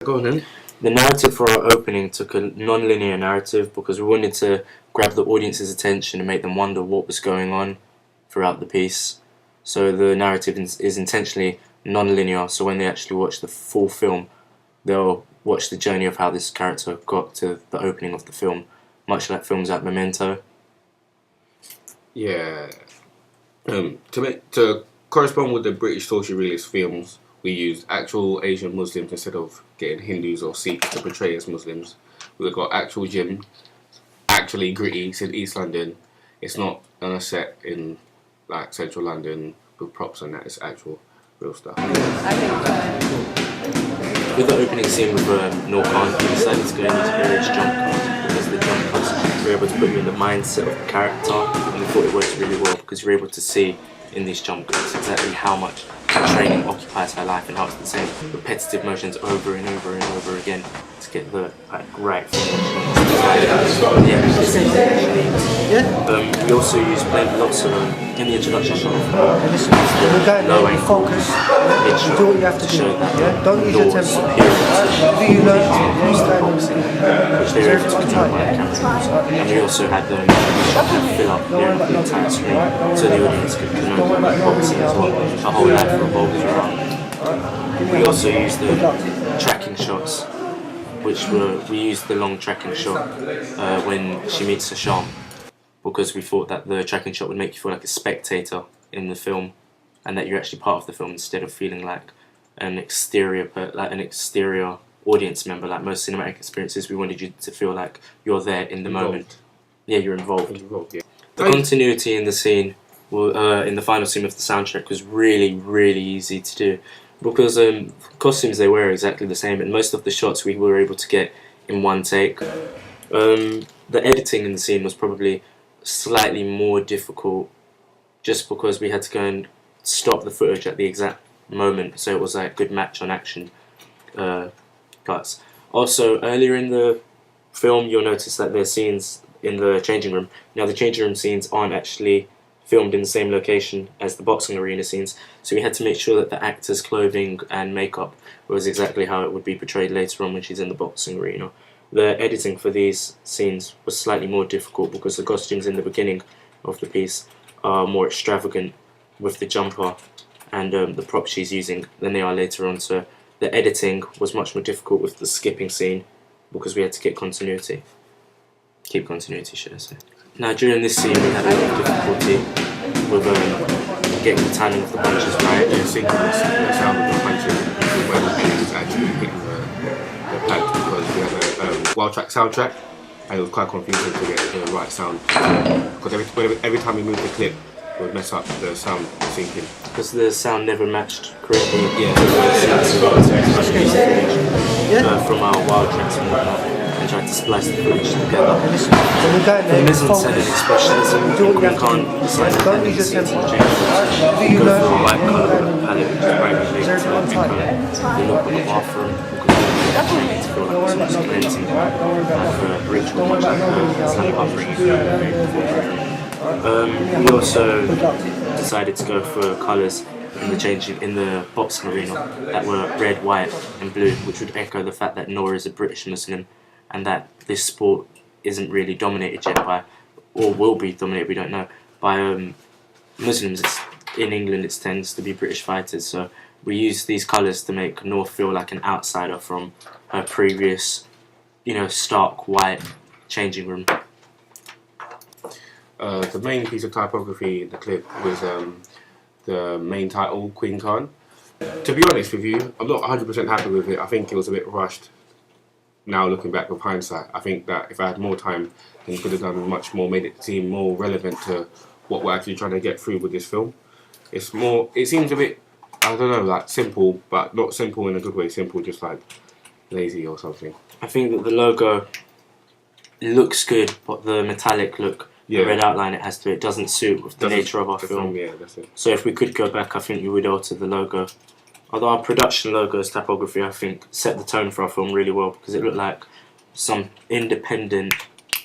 Go on then. The narrative for our opening took a non-linear narrative because we wanted to grab the audience's attention and make them wonder what was going on throughout the piece. So the narrative is intentionally non-linear, so when they actually watch the full film, they'll watch the journey of how this character got to the opening of the film, much like films like Memento. Yeah. To correspond with the British social realist films, we used actual Asian Muslims instead of getting Hindus or Sikhs to portray as Muslims. We've got actual gym, actually gritty, it's in East London. It's not on a set in like central London with props and that, it's actual real stuff. With the opening scene with Noor Khan, we decided to go into various jump cuts because the jump cuts were able to put you in the mindset of the character, and we thought it worked really well because you're able to see in these jump cuts exactly how much training occupies her life and how it's the same repetitive motions over and over and over again to get the right we also use lots of in the introduction shot low angle focus, do what you have to do, don't use your tempo. Do you learn which they were able to do by camera. And we also had them fill up the entire screen so the audience could know boxing as well. A whole life revolves around. We also used the tracking shots, we used the long tracking shot when she meets Hisham, because we thought that the tracking shot would make you feel like a spectator in the film, and that you're actually part of the film instead of feeling like an exterior audience member. Like most cinematic experiences, we wanted you to feel like you're there in the moment. Yeah, you're involved. The continuity in the scene, in the final scene of the soundtrack, was really, really easy to do because costumes they wear are exactly the same, and most of the shots we were able to get in one take. The editing in the scene was probably slightly more difficult just because we had to go and stop the footage at the exact moment, so it was like good match on action cuts. Also, earlier in the film you'll notice that there's scenes in the changing room. Now the changing room scenes aren't actually filmed in the same location as the boxing arena scenes, so we had to make sure that the actor's clothing and makeup was exactly how it would be portrayed later on when she's in the boxing arena. The editing for these scenes was slightly more difficult because the costumes in the beginning of the piece are more extravagant with the jumper and the props she's using than they are later on, so the editing was much more difficult with the skipping scene because we had to keep continuity, should I say. Now during this scene we had a lot of difficulty with getting the timing of the punches right. Yeah, syncing the sound of the punches when the was actually hitting the pad, because we had a well-tracked soundtrack and it was quite confusing to get the right sound, because every time we moved the clip it would mess up the sound syncing. Because the sound never matched correctly from our wild tracks and whatnot, and tried to splice the footage together. The mise-en-scène and expressionism in Queen Khan decided that the scenes and changes go for a white colour palette, which is very related to the look of the bathroom, because we wanted to feel like it was cleansing, like a ritual, much like Islamic upbringing. We also decided to go for colours in the boxing arena that were red, white and blue, which would echo the fact that Noor is a British Muslim and that this sport isn't really dominated yet by, or will be dominated, we don't know, by Muslims. In England it tends to be British fighters, so we used these colours to make Noor feel like an outsider from her previous, stark white changing room. The main piece of typography in the clip was the main title, Queen Khan. To be honest with you, I'm not 100% happy with it. I think it was a bit rushed. Now looking back with hindsight, I think that if I had more time, then could have done much more, made it seem more relevant to what we're actually trying to get through with this film. It seems a bit, I don't know, like simple, but not simple in a good way, simple just like lazy or something. I think that the logo looks good, but the metallic look, the red outline it has to it doesn't suit with the nature of our film. Yeah, that's it. So if we could go back, I think we would alter the logo. Although our production logo's typography, I think, set the tone for our film really well, because it looked like some independent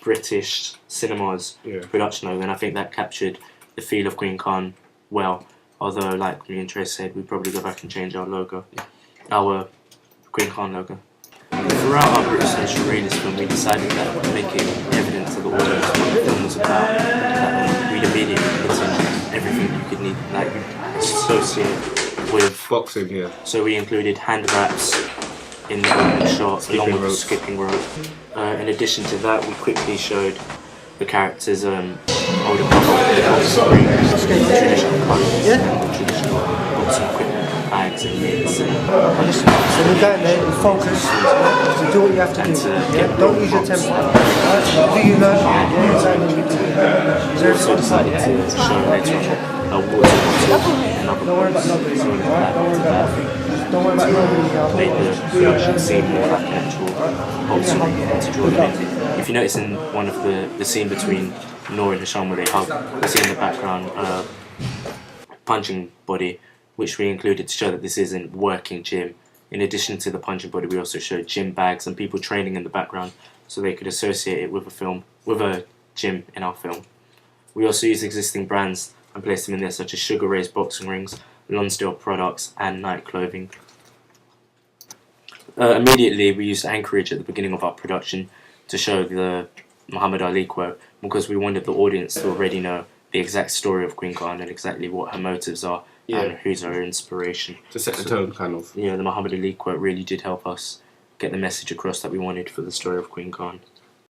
British cinemas production logo, and I think that captured the feel of Queen Khan well. Although, like me and Trace said, we'd probably go back and change our logo, our Queen Khan logo. Throughout our British social realist film, we decided that making evident to the audience what the film was about, that we'd immediately put in everything you could need, like associate with Boxing, yeah. So we included hand wraps in the opening shot, along with the skipping rope. In addition to that, we quickly showed the characters' older boxing rings, traditional clothes, traditional boxing equipment, bags and mitts. So we're going there, you focus, so do what you have to do. Don't use your temper. Do you learn? We also decided to show later on a water bottle and other Don't worry about nobody. Don't worry about nobody. made the production seem more like an actual boxing ring to draw them in. If you notice in one of the scene between Noor and Hisham where they hug, we see in the background punching body, which we included to show that this isn't working gym. In addition to the punching body, we also showed gym bags and people training in the background so they could associate it with a gym in our film. We also used existing brands and placed them in there, such as Sugar Ray's boxing rings, Lonsdale products and night clothing. Immediately we used Anchorage at the beginning of our production to show the Muhammad Ali quote, because we wanted the audience to already know the exact story of Queen Khan and exactly what her motives are and who's her inspiration. To set the tone, kind of. Yeah, the Muhammad Ali quote really did help us get the message across that we wanted for the story of Queen Khan.